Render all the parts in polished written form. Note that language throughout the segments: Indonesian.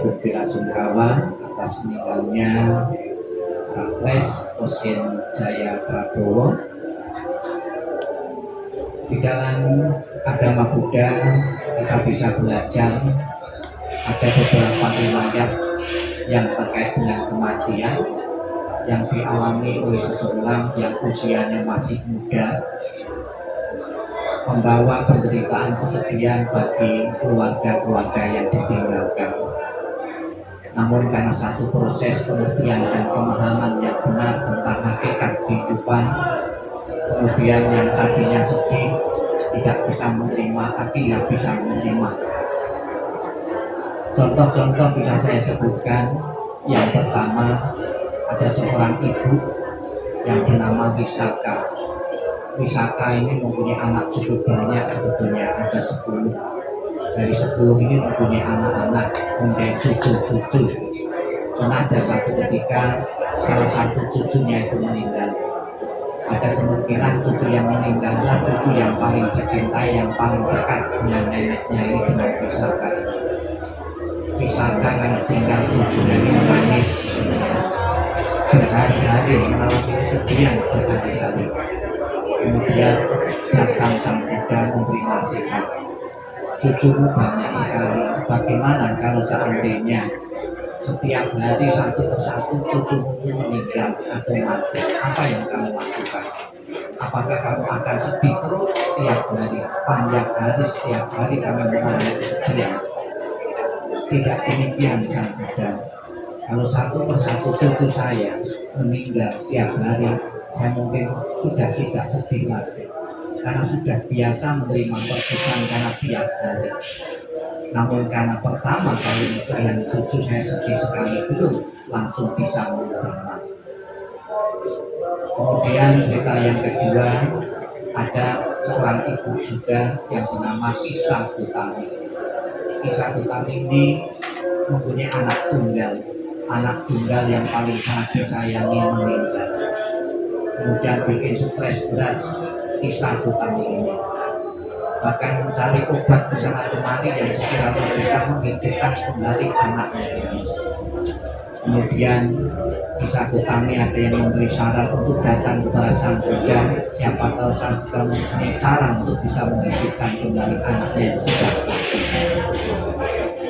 ikut bela sungkawa atas meninggalnya Raffles Osin Jaya Prabowo. Di dalam agama Buddha kita bisa belajar ada beberapa riwayat yang terkait dengan kematian yang dialami oleh seseorang yang usianya masih muda, membawa penderitaan kesedihan bagi keluarga-keluarga yang ditinggalkan. Namun karena satu proses pengertian dan pemahaman yang benar tentang hakikat kehidupan, kemudian yang tadinya sedih tidak bisa menerima, akhirnya bisa menerima. Contoh-contoh bisa saya sebutkan. Yang pertama, ada seorang ibu yang bernama Wisaka. Wisaka ini mempunyai anak cukup banyak, sebetulnya ada 10. Dari 10 ini mempunyai anak-anak, mempunyai cucu-cucu. Karena ada satu ketika salah satu cucunya itu meninggal. Ada kemungkinan cucu yang meninggallah cucu yang paling dicintai, yang paling dekat dengan neneknya ini, dengan Wisaka. Wisaka kan tinggal cucunya ini menangis berhari-hari, mengalami kesedihan berhari-hari. Kemudian datang sang Buddha memberi nasihat, cucumu banyak sekali, bagaimana kalau seandainya setiap hari satu persatu cucumu meninggal atau mati, apa yang kamu lakukan? Apakah kamu akan sedih terus setiap hari, panjang hari, setiap hari kamu mengalami kesedihan? Tidak demikian sang Buddha. Kalau satu persatu cucu saya meninggal setiap hari, saya mungkin sudah tidak sedih lagi, karena sudah biasa menerima perpisahan karena tiap hari. Namun karena pertama kali dengan cucu saya sedih sekali, belum langsung bisa menerima. Kemudian cerita yang kedua, ada seorang ibu juga yang bernama Kisah Utami. Kisah Utami ini mempunyai anak tunggal yang paling sangat disayangi meninggal. Kemudian bikin stres berat Kisah Utami ini. Bahkan mencari obat di sana kemari yang sekiranya bisa menghidupkan kembali anaknya ini. Kemudian Kisah Utami ada yang memberi saran untuk datang kepada Sang Buddha. Siapa tahu Sang Buddha mempunyai cara untuk bisa menghidupkan kembali anaknya yang sudah mati.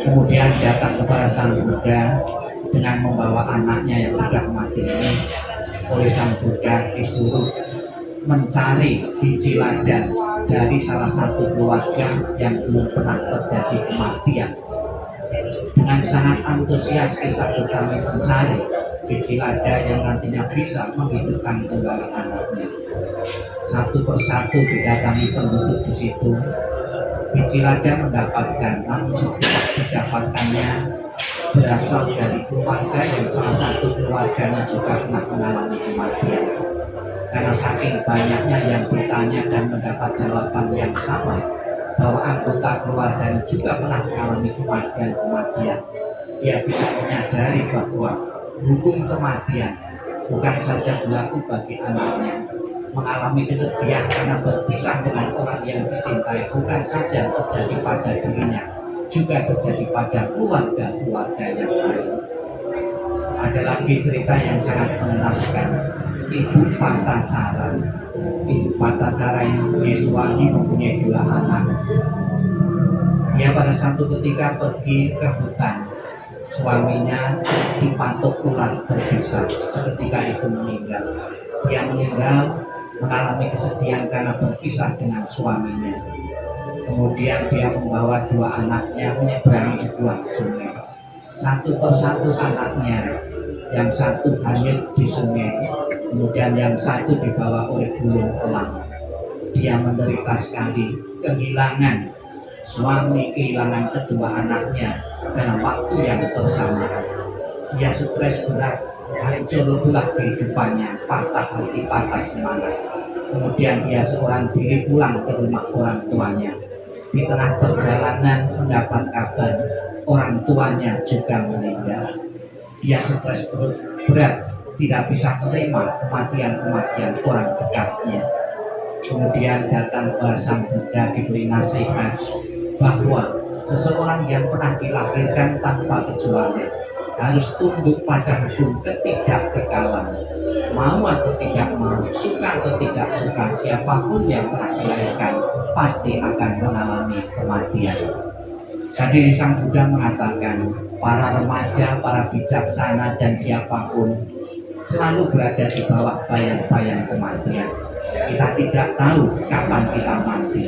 Kemudian datang kepada Sang Buddha dengan membawa anaknya yang sudah mati ini. Oleh Sang Buddha disuruh mencari biji lada dari salah satu keluarga yang belum pernah terjadi kematian. Dengan sangat antusias Kisah Utami mencari biji lada yang nantinya bisa menghidupkan kembali anaknya. Satu persatu didatangi penduduk di situ. Biji lada mendapatkan, namun setiap didapatkannya berasal dari keluarga yang salah satu keluarganya juga pernah mengalami kematian. Karena saking banyaknya yang bertanya dan mendapat jawaban yang sama, bahwa anggota keluarganya juga pernah mengalami kematian, dia bisa menyadari bahwa hukum kematian bukan saja berlaku bagi anaknya. Mengalami kesedihan karena berpisah dengan orang yang dicintai bukan saja terjadi pada dirinya, juga terjadi pada keluarga-keluarga yang lain. Ada lagi cerita yang sangat mengenaskan. Ibu Patacara. Ibu Patacara yang mempunyai suami, mempunyai 2 anak. Dia pada satu ketika pergi ke hutan. Suaminya dipatuk ular berbisa. Seketika itu meninggal. Dia meninggal mengalami kesedihan karena berpisah dengan suaminya. Kemudian dia membawa 2 anaknya menyeberangi sebuah sungai. Satu persatu anaknya, yang satu hanyut di sungai, kemudian yang satu dibawa oleh burung elang. Dia menderita sekali, kehilangan suami, kehilangan kedua anaknya dalam waktu yang bersamaan. Dia stres berat, hancur belah kehidupannya, patah hati, patah semangat. Kemudian dia seorang diri pulang ke rumah orang tuanya. Di tengah perjalanan mendapat kabar orang tuanya juga meninggal. Dia stres berat, tidak bisa menerima kematian-kematian orang dekatnya. Kemudian datang ke Sang Buddha diberi nasihat bahwa Seseorang yang pernah dilahirkan tanpa kecuali harus tunduk pada hukum ketidakkekalan. Mau atau tidak mau, suka atau tidak suka, siapapun yang pernah dilahirkan pasti akan mengalami kematian. Tadi Sang Buddha mengatakan, para remaja, para bijaksana, dan siapapun selalu berada di bawah bayang-bayang kematian. Kita tidak tahu kapan kita mati.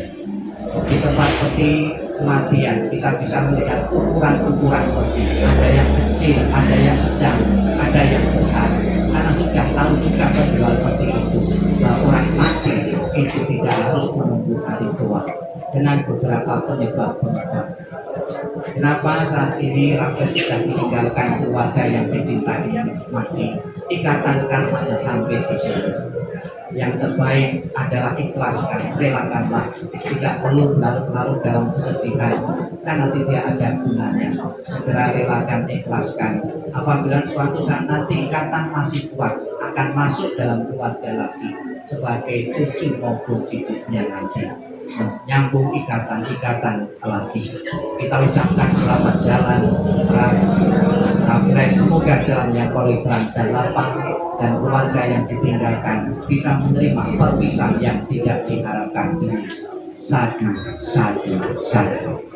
Di tempat peti kematian kita bisa melihat ukuran-ukuran peti. Ada yang kecil, ada yang sedang, ada yang besar. Karena sudah tahu juga penjual peti itu bahwa orang mati itu tidak harus menunggu hari tua dengan beberapa penyebab-penyebab. Kenapa saat ini Raffles sudah meninggalkan keluarga yang dicintai mati? Ikatan karmanya sampai di sini. Yang terbaik adalah ikhlaskan, relakanlah. Tidak perlu larut-larut dalam kesedihan karena tidak ada gunanya. Segera relakan, ikhlaskan. Apabila suatu saat nanti ikatan masih kuat, akan masuk dalam keluarga lagi sebagai cucu maupun cicitnya nanti. Nyambung ikatan lagi. Kita ucapkan selamat jalan Raffles, semoga jalan yang terang dan lapang dan keluarga yang ditinggalkan bisa menerima perpisahan yang tidak diharapkan ini. Sadu, sadu, sadu.